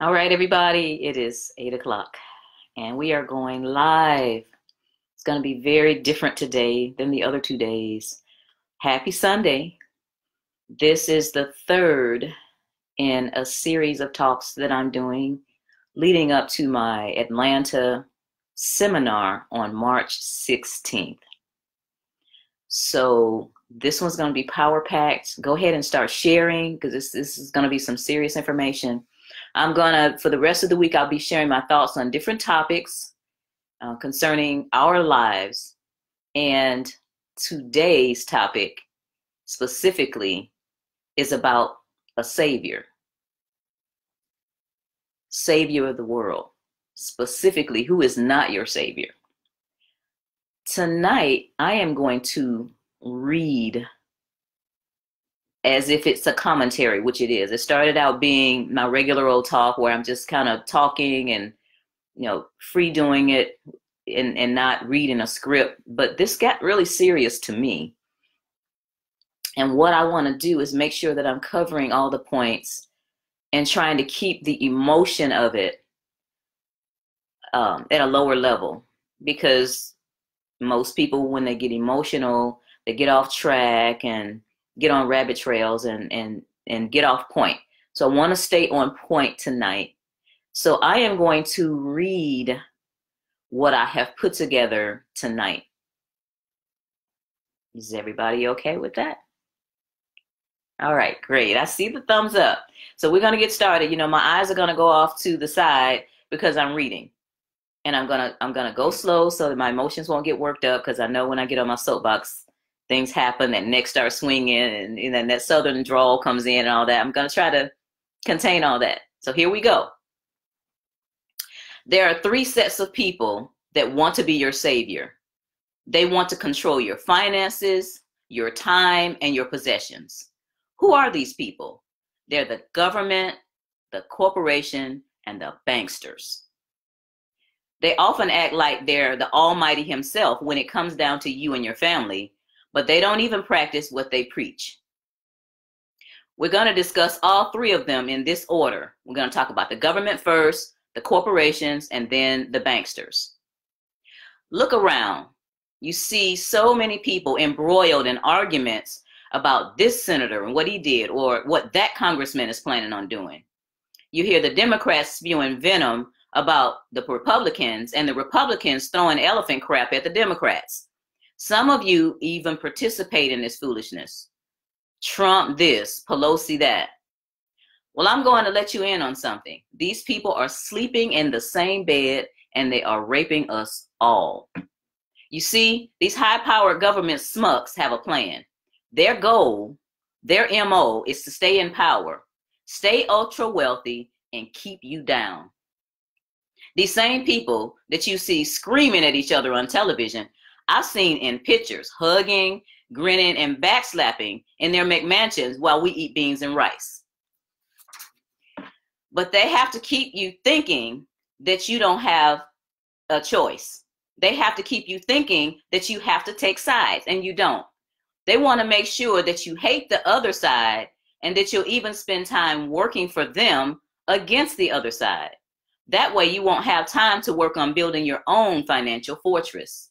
All right, everybody, it is 8 o'clock and we are going live. It's going to be very different today than the other 2 days. Happy Sunday. This is the third in a series of talks that I'm doing leading up to my Atlanta seminar on March 16th. So this one's going to be power packed. Go ahead and start sharing because this is going to be some serious information. For the rest of the week, I'll be sharing my thoughts on different topics concerning our lives. And today's topic specifically is about a savior of the world, specifically who is not your savior. Tonight, I am going to read as if it's a commentary, which it is. It started out being my regular old talk where I'm just kind of talking and, free doing it and not reading a script. But this got really serious to me. And what I want to do is make sure that I'm covering all the points and trying to keep the emotion of it at a lower level. Because most people, when they get emotional, they get off track and get on rabbit trails and get off point. So I want to stay on point tonight. So I am going to read what I have put together tonight. Is everybody okay with that? All right, great. I see the thumbs up. So we're going to get started. My eyes are going to go off to the side because I'm reading. And I'm gonna go slow so that my emotions won't get worked up, because I know when I get on my soapbox, things happen, that neck starts swinging, and then that southern drawl comes in and all that. I'm going to try to contain all that. So here we go. There are three sets of people that want to be your savior. They want to control your finances, your time, and your possessions. Who are these people? They're the government, the corporation, and the banksters. They often act like they're the Almighty himself when it comes down to you and your family, but they don't even practice what they preach. We're going to discuss all three of them in this order. We're going to talk about the government first, the corporations, and then the banksters. Look around. You see so many people embroiled in arguments about this senator and what he did, or what that congressman is planning on doing. You hear the Democrats spewing venom about the Republicans, and the Republicans throwing elephant crap at the Democrats. Some of you even participate in this foolishness. Trump this, Pelosi that. Well, I'm going to let you in on something. These people are sleeping in the same bed, and they are raping us all. You see, these high-powered government smucks have a plan. Their goal, their MO, is to stay in power, stay ultra-wealthy, and keep you down. These same people that you see screaming at each other on television, I've seen in pictures, hugging, grinning, and backslapping in their McMansions while we eat beans and rice. But they have to keep you thinking that you don't have a choice. They have to keep you thinking that you have to take sides, and you don't. They want to make sure that you hate the other side and that you'll even spend time working for them against the other side. That way you won't have time to work on building your own financial fortress.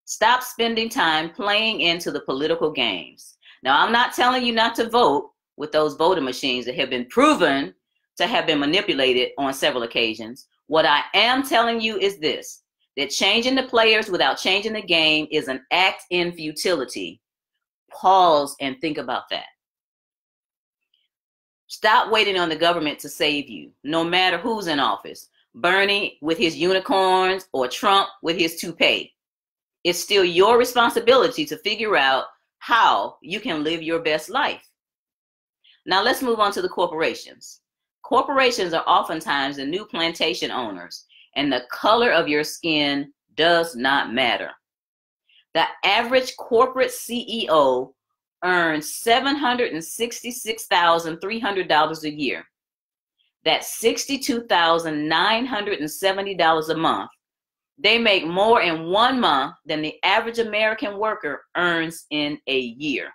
Stop spending time playing into the political games. Now, I'm not telling you not to vote with those voting machines that have been proven to have been manipulated on several occasions. What I am telling you is this, that changing the players without changing the game is an act in futility. Pause and think about that. Stop waiting on the government to save you, no matter who's in office. Bernie with his unicorns or Trump with his toupee. It's still your responsibility to figure out how you can live your best life. Now let's move on to the corporations. Corporations are oftentimes the new plantation owners, and the color of your skin does not matter. The average corporate CEO earns $766,300 a year. That's $62,970 a month. They make more in 1 month than the average American worker earns in a year.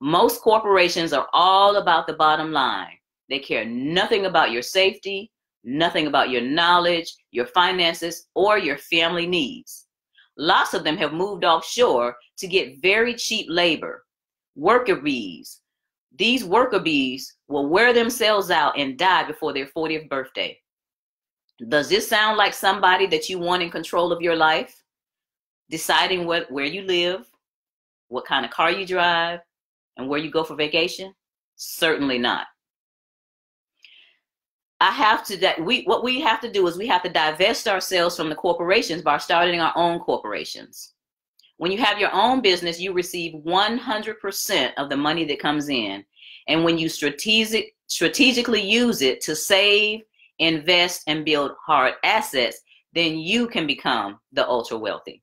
Most corporations are all about the bottom line. They care nothing about your safety, nothing about your knowledge, your finances, or your family needs. Lots of them have moved offshore to get very cheap labor, worker bees. These worker bees will wear themselves out and die before their 40th birthday. Does this sound like somebody that you want in control of your life? Deciding where you live, what kind of car you drive, and where you go for vacation? Certainly not. What we have to do is we have to divest ourselves from the corporations by starting our own corporations. When you have your own business, you receive 100% of the money that comes in. And when you strategically use it to save, invest, and build hard assets, then you can become the ultra wealthy.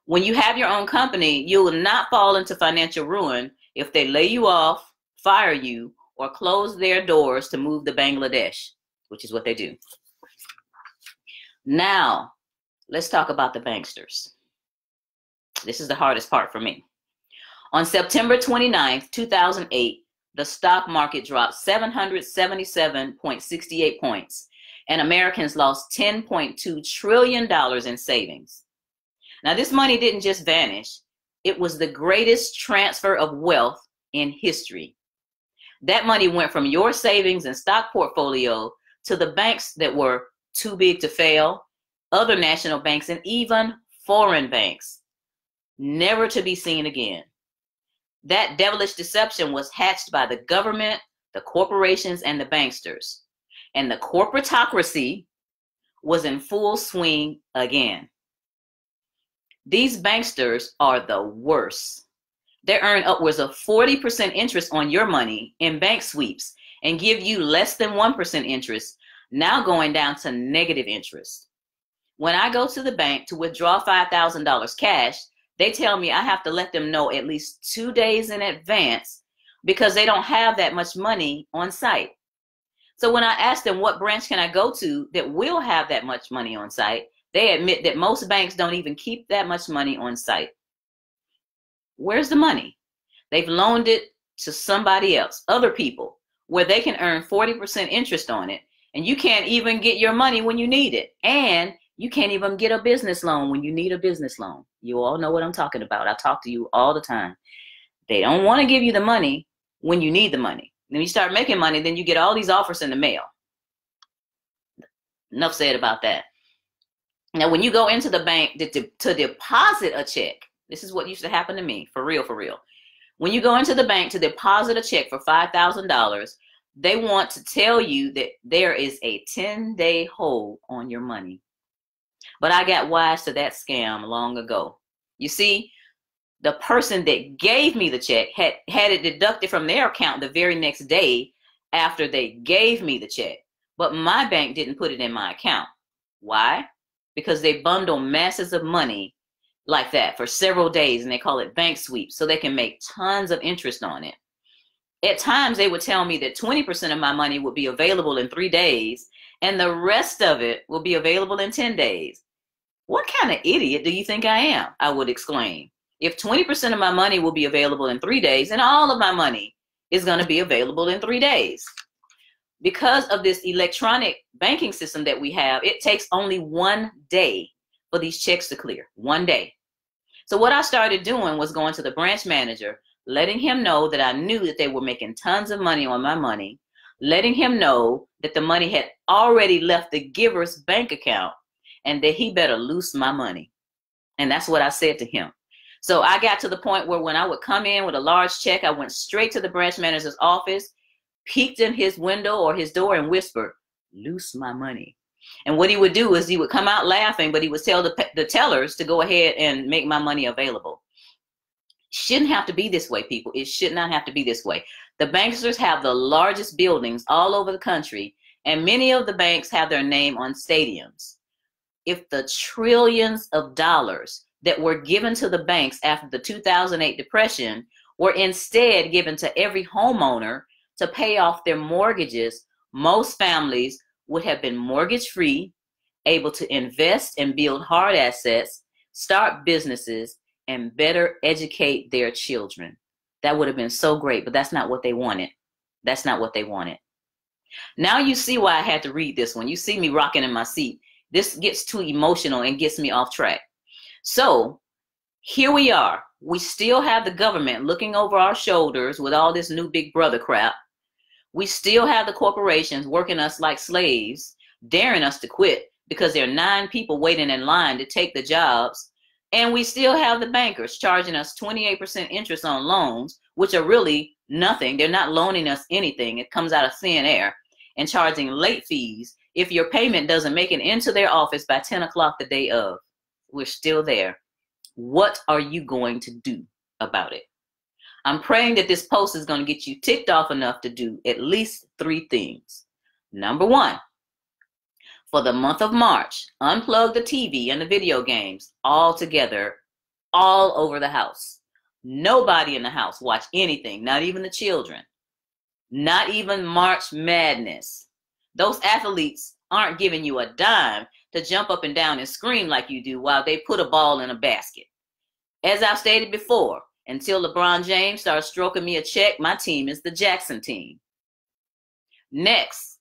When you have your own company, you will not fall into financial ruin if they lay you off, fire you, or close their doors to move to Bangladesh, which is what they do. Now, let's talk about the banksters. This is the hardest part for me. On September 29th, 2008, the stock market dropped 777.68 points, and Americans lost $10.2 trillion in savings. Now, this money didn't just vanish. It was the greatest transfer of wealth in history. That money went from your savings and stock portfolio to the banks that were too big to fail, other national banks, and even foreign banks, never to be seen again. That devilish deception was hatched by the government, the corporations, and the banksters. And the corporatocracy was in full swing again. These banksters are the worst. They earn upwards of 40% interest on your money in bank sweeps and give you less than 1% interest, now going down to negative interest. When I go to the bank to withdraw $5,000 cash, they tell me I have to let them know at least 2 days in advance because they don't have that much money on site. So when I ask them what branch can I go to that will have that much money on site, they admit that most banks don't even keep that much money on site. Where's the money? They've loaned it to somebody else, other people, where they can earn 40% interest on it, and you can't even get your money when you need it. And you can't even get a business loan when you need a business loan. You all know what I'm talking about. I talk to you all the time. They don't want to give you the money when you need the money. Then you start making money, then you get all these offers in the mail. Enough said about that. Now, when you go into the bank to deposit a check, this is what used to happen to me, for real, for real. When you go into the bank to deposit a check for $5,000, they want to tell you that there is a 10-day hold on your money. But I got wise to that scam long ago. You see, the person that gave me the check had it deducted from their account the very next day after they gave me the check. But my bank didn't put it in my account. Why? Because they bundle masses of money like that for several days, and they call it bank sweeps, so they can make tons of interest on it. At times, they would tell me that 20% of my money would be available in 3 days, and the rest of it will be available in 10 days. What kind of idiot do you think I am? I would exclaim. If 20% of my money will be available in 3 days, and all of my money is going to be available in 3 days. Because of this electronic banking system that we have, it takes only 1 day for these checks to clear. 1 day. So what I started doing was going to the branch manager, letting him know that I knew that they were making tons of money on my money, letting him know that the money had already left the giver's bank account and that he better loose my money. And that's what I said to him. So I got to the point where when I would come in with a large check, I went straight to the branch manager's office, peeked in his window or his door and whispered, "Loose my money." And what he would do is he would come out laughing, but he would tell the tellers to go ahead and make my money available. Shouldn't have to be this way, people. It should not have to be this way. The banksters have the largest buildings all over the country, and many of the banks have their name on stadiums. If the trillions of dollars that were given to the banks after the 2008 depression were instead given to every homeowner to pay off their mortgages, most families would have been mortgage-free, able to invest and build hard assets, start businesses, and better educate their children. That would have been so great, but that's not what they wanted. That's not what they wanted. Now you see why I had to read this one. You see me rocking in my seat. This gets too emotional and gets me off track. So here we are. We still have the government looking over our shoulders with all this new big brother crap. We still have the corporations working us like slaves, daring us to quit because there are 9 people waiting in line to take the jobs. And we still have the bankers charging us 28% interest on loans, which are really nothing. They're not loaning us anything. It comes out of thin air. And charging late fees if your payment doesn't make it into their office by 10 o'clock the day of. We're still there. What are you going to do about it? I'm praying that this post is going to get you ticked off enough to do at least 3 things. Number 1, for the month of March, unplug the TV and the video games all together, all over the house. Nobody in the house watch anything, not even the children. Not even March Madness. Those athletes aren't giving you a dime to jump up and down and scream like you do while they put a ball in a basket. As I've stated before, until LeBron James starts stroking me a check, my team is the Jackson team. Next,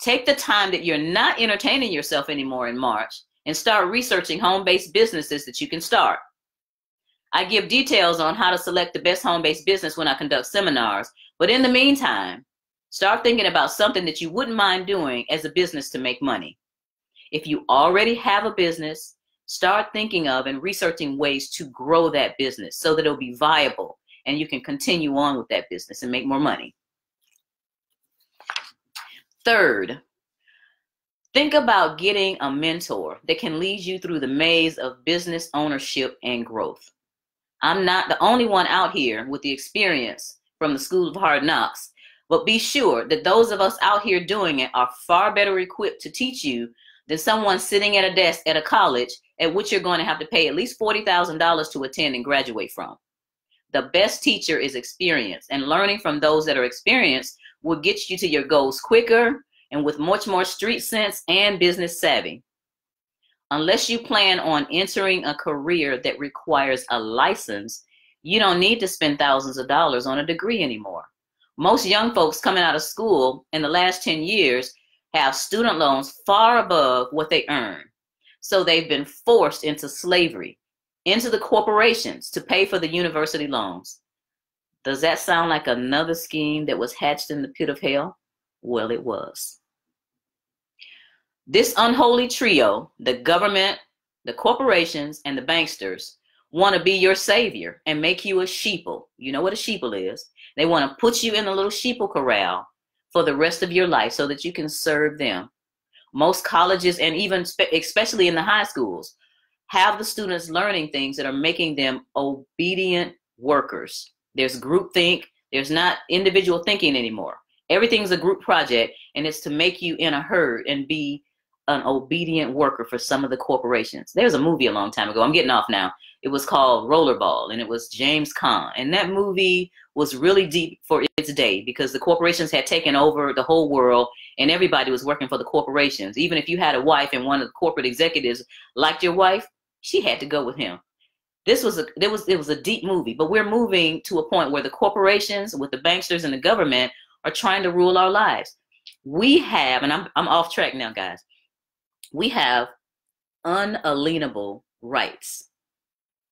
take the time that you're not entertaining yourself anymore in March and start researching home-based businesses that you can start. I give details on how to select the best home-based business when I conduct seminars, but in the meantime, start thinking about something that you wouldn't mind doing as a business to make money. If you already have a business, start thinking of and researching ways to grow that business so that it'll be viable and you can continue on with that business and make more money. Third, think about getting a mentor that can lead you through the maze of business ownership and growth. I'm not the only one out here with the experience from the School of Hard Knocks, but be sure that those of us out here doing it are far better equipped to teach you than someone sitting at a desk at a college at which you're going to have to pay at least $40,000 to attend and graduate from. The best teacher is experience, and learning from those that are experienced will get you to your goals quicker and with much more street sense and business savvy. Unless you plan on entering a career that requires a license, you don't need to spend thousands of dollars on a degree anymore. Most young folks coming out of school in the last 10 years have student loans far above what they earn. So they've been forced into slavery, into the corporations to pay for the university loans. Does that sound like another scheme that was hatched in the pit of hell? Well, it was. This unholy trio, the government, the corporations, and the banksters, want to be your savior and make you a sheeple. You know what a sheeple is. They want to put you in a little sheeple corral for the rest of your life so that you can serve them. Most colleges, and even especially in the high schools, have the students learning things that are making them obedient workers. There's groupthink. There's not individual thinking anymore. Everything's a group project, and it's to make you in a herd and be an obedient worker for some of the corporations. There was a movie a long time ago. I'm getting off now. It was called Rollerball, and it was James Caan. And that movie was really deep for its day because the corporations had taken over the whole world, and everybody was working for the corporations. Even if you had a wife and one of the corporate executives liked your wife, she had to go with him. It was a deep movie, but we're moving to a point where the corporations with the banksters and the government are trying to rule our lives. We have, and I'm off track now, guys. We have unalienable rights.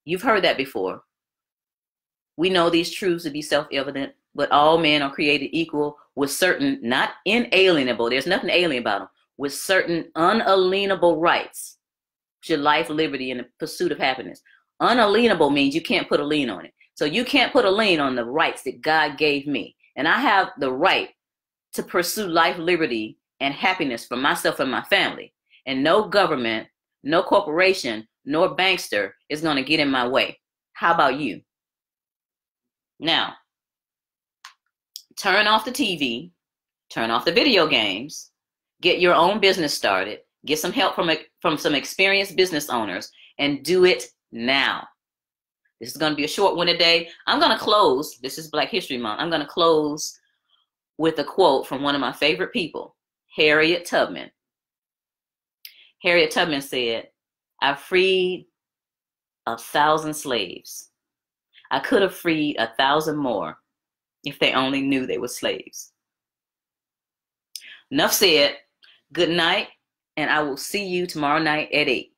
You've heard that before. We know these truths to be self-evident, but all men are created equal with certain, not inalienable, there's nothing alien about them, with certain unalienable rights. Your life, liberty, and the pursuit of happiness. Unalienable means you can't put a lien on it. So you can't put a lien on the rights that God gave me. And I have the right to pursue life, liberty, and happiness for myself and my family. And no government, no corporation, nor bankster is going to get in my way. How about you? Now, turn off the TV, turn off the video games, get your own business started, get some help from some experienced business owners, and do it now. This is going to be a short one today. I'm going to close. This is Black History Month. I'm going to close with a quote from one of my favorite people, Harriet Tubman. Harriet Tubman said, "I freed 1,000 slaves. I could have freed 1,000 more if they only knew they were slaves." Enough said. Good night, and I will see you tomorrow night at 8.